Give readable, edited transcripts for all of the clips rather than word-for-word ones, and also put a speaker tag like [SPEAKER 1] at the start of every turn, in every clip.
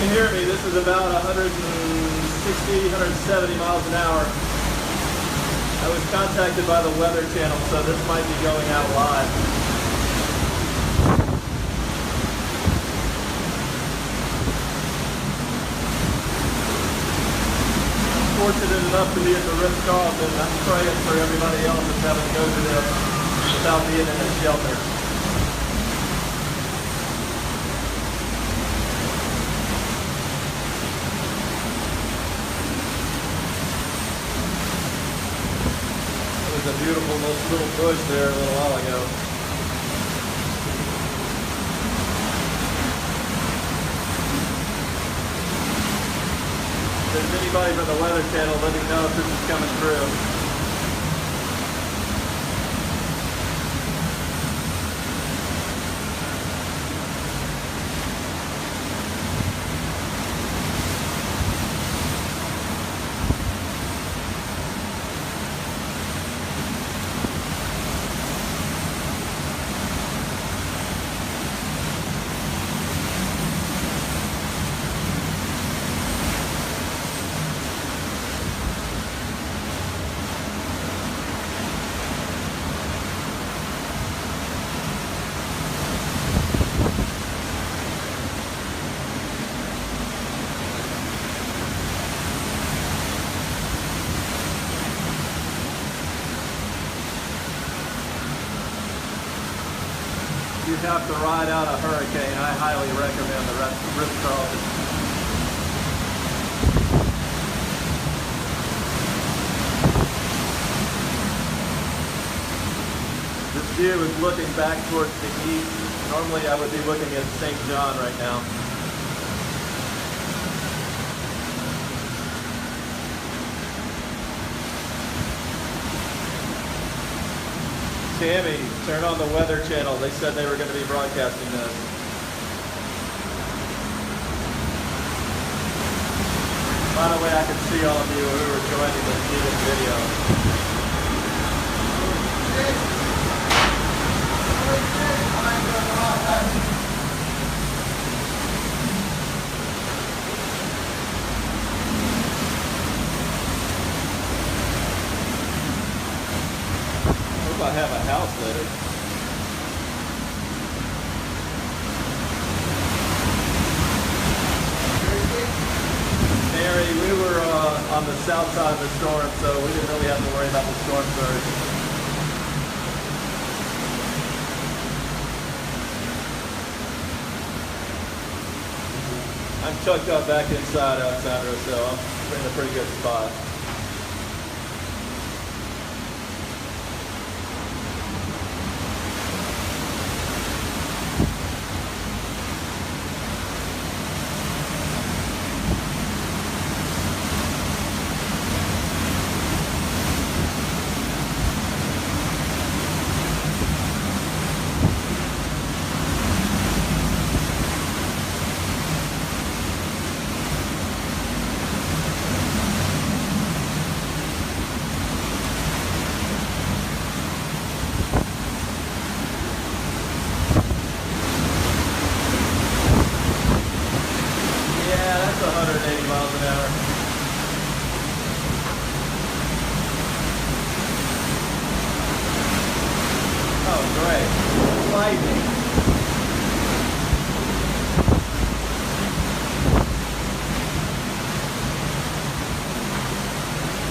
[SPEAKER 1] can hear me, this is about 160, 170 miles an hour. I was contacted by the Weather Channel, so this might be going out live. I'm fortunate enough to be at the Ritz-Carlton. I'm praying for everybody else that's having to go through this without being in a shelter. A beautiful little bush there a little while ago. If there's anybody from the Weather Channel, let me know if this is coming through. You have to ride out a hurricane, I highly recommend the Ritz-Carlton. This view is looking back towards the east. Normally I would be looking at St. John right now. Tammy, turn on the Weather Channel. They said they were going to be broadcasting this. By the way, I can see all of you who are joining this video. I have a house later. Mary, we were on the south side of the storm, so we didn't really have to worry about the storm surge. I'm chucked up back inside, Alexandra, so I'm in a pretty good spot.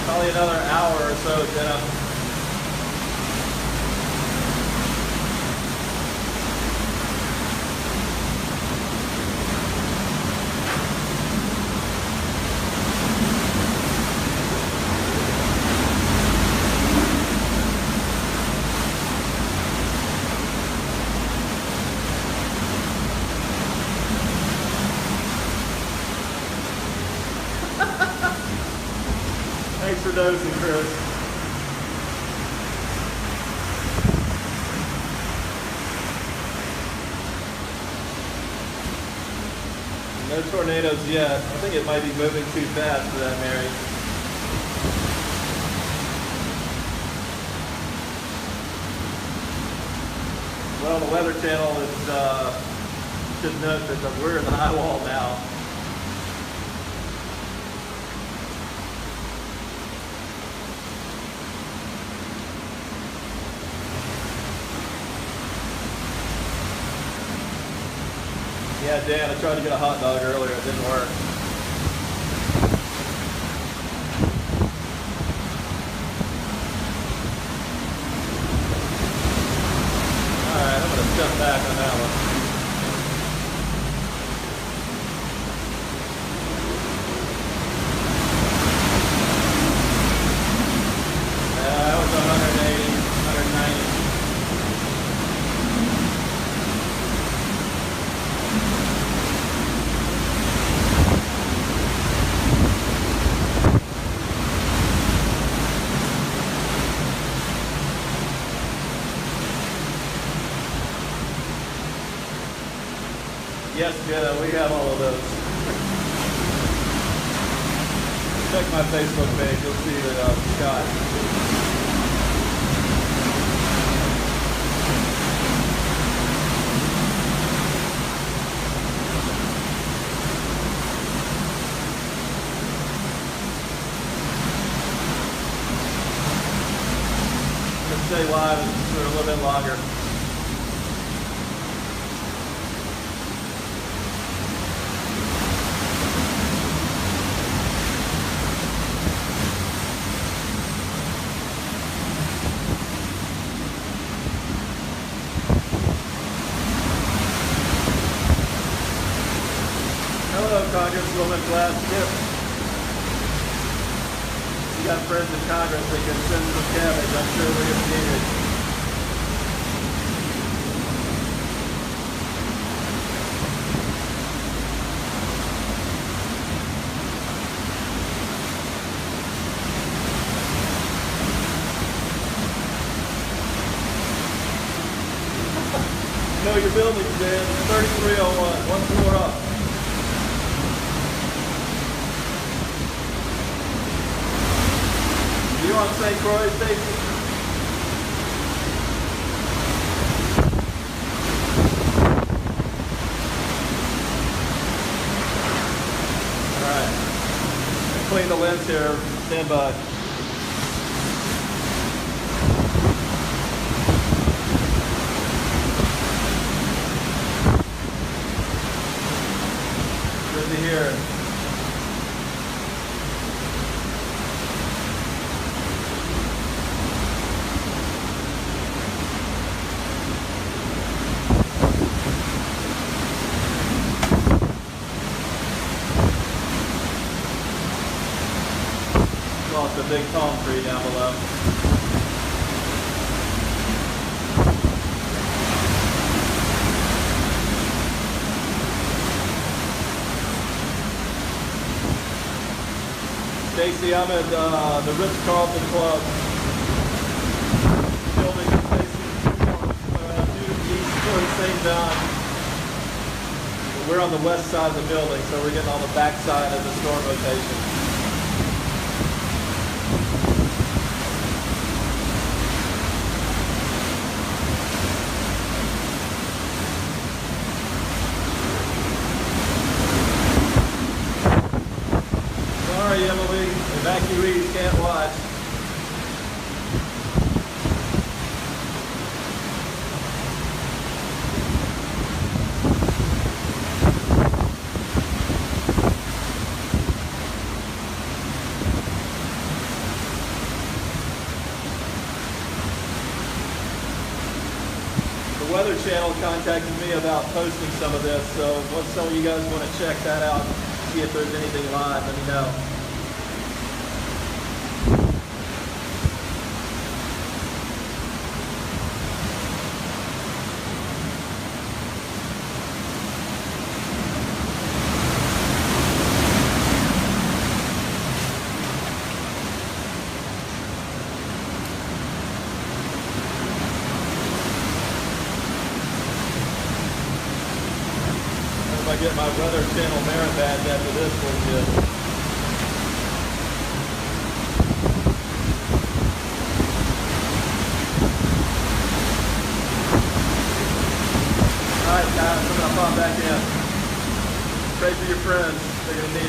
[SPEAKER 1] Probably another hour or so, Jenna. Thanks for dosing, Chris. No tornadoes yet. I think it might be moving too fast for that, Mary. Well, the Weather Channel is, should note that we're in the high wall now. Yeah, Dan, I tried to get a hot dog earlier. It didn't work. All right, I'm going to step back on that one. That was 180, 190. Yes, Jenna, we have all of those. Check my Facebook page, you'll see that Scott. Let's stay live for a little bit longer. Hello, Congresswoman Glass-Gibb. You got friends in Congress that can send some cabbage. I'm sure we're going to need it. Know your buildings, Dan. 3301, one floor up. You on St. Croix, Stacy? All right. Clean the lens here. Stand by. Good to hear. Lost a big palm tree down below. Stacy, I'm at the Ritz-Carlton Club. Building due east towards St. John. We're on the west side of the building, so we're getting on the back side of the store rotation. Sorry, Emily, evacuees can't watch. The Weather Channel contacted me about posting some of this, so once some of you guys want to check that out, see if there's anything live, let me know. If I get my Weather Channel merit badge after this, we'll get. Alright guys, I'm going to pop back in. Pray for your friends. They're going to need